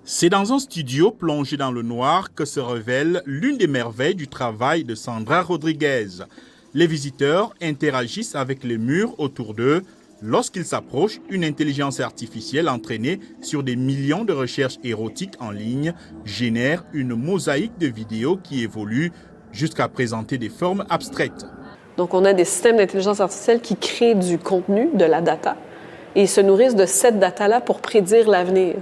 C'est dans un studio plongé dans le noir que se révèle l'une des merveilles du travail de Sandra Rodriguez. Les visiteurs interagissent avec les murs autour d'eux. Lorsqu'ils s'approchent, une intelligence artificielle entraînée sur des millions de recherches érotiques en ligne génère une mosaïque de vidéos qui évolue jusqu'à présenter des formes abstraites. Donc, on a des systèmes d'intelligence artificielle qui créent du contenu, de la data, et ils se nourrissent de cette data-là pour prédire l'avenir.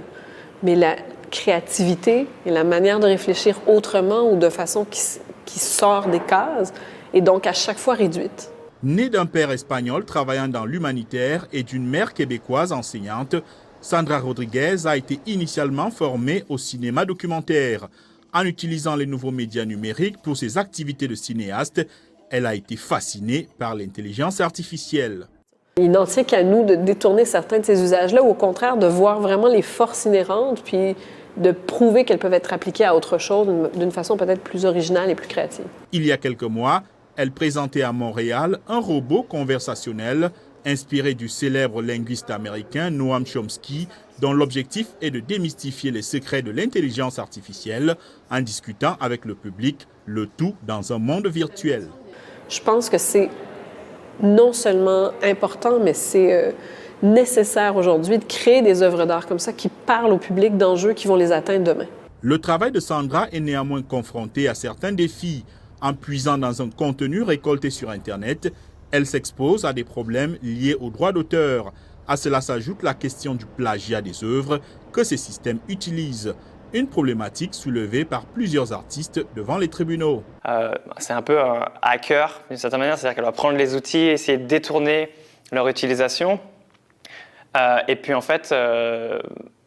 Mais la créativité et la manière de réfléchir autrement ou de façon qui sort des cases est donc à chaque fois réduite. Née d'un père espagnol travaillant dans l'humanitaire et d'une mère québécoise enseignante, Sandra Rodriguez a été initialement formée au cinéma documentaire. En utilisant les nouveaux médias numériques pour ses activités de cinéaste, elle a été fascinée par l'intelligence artificielle. Il n'en tient qu'à nous de détourner certains de ces usages-là ou au contraire de voir vraiment les forces inhérentes puis de prouver qu'elles peuvent être appliquées à autre chose d'une façon peut-être plus originale et plus créative. Il y a quelques mois, elle présentait à Montréal un robot conversationnel inspiré du célèbre linguiste américain Noam Chomsky, dont l'objectif est de démystifier les secrets de l'intelligence artificielle en discutant avec le public, le tout dans un monde virtuel. Je pense que c'est non seulement important, mais c'est nécessaire aujourd'hui de créer des œuvres d'art comme ça qui parlent au public d'enjeux qui vont les atteindre demain. Le travail de Sandra est néanmoins confronté à certains défis. En puisant dans un contenu récolté sur Internet, elle s'expose à des problèmes liés aux droits d'auteur. À cela s'ajoute la question du plagiat des œuvres que ces systèmes utilisent. Une problématique soulevée par plusieurs artistes devant les tribunaux. C'est un peu un hacker, d'une certaine manière, c'est-à-dire qu'elle va prendre les outils et essayer de détourner leur utilisation. Et puis en fait,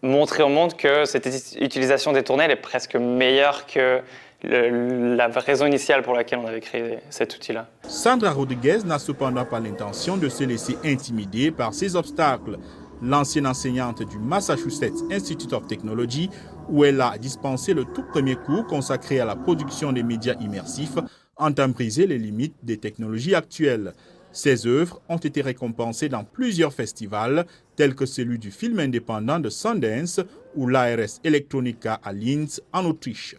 montrer au monde que cette utilisation détournée, elle est presque meilleure que la raison initiale pour laquelle on avait créé cet outil-là. Sandra Rodriguez n'a cependant pas l'intention de se laisser intimider par ces obstacles. L'ancienne enseignante du Massachusetts Institute of Technology, où elle a dispensé le tout premier cours consacré à la production des médias immersifs, entend briser les limites des technologies actuelles. Ses œuvres ont été récompensées dans plusieurs festivals, tels que celui du film indépendant de Sundance ou l'ARS Electronica à Linz, en Autriche.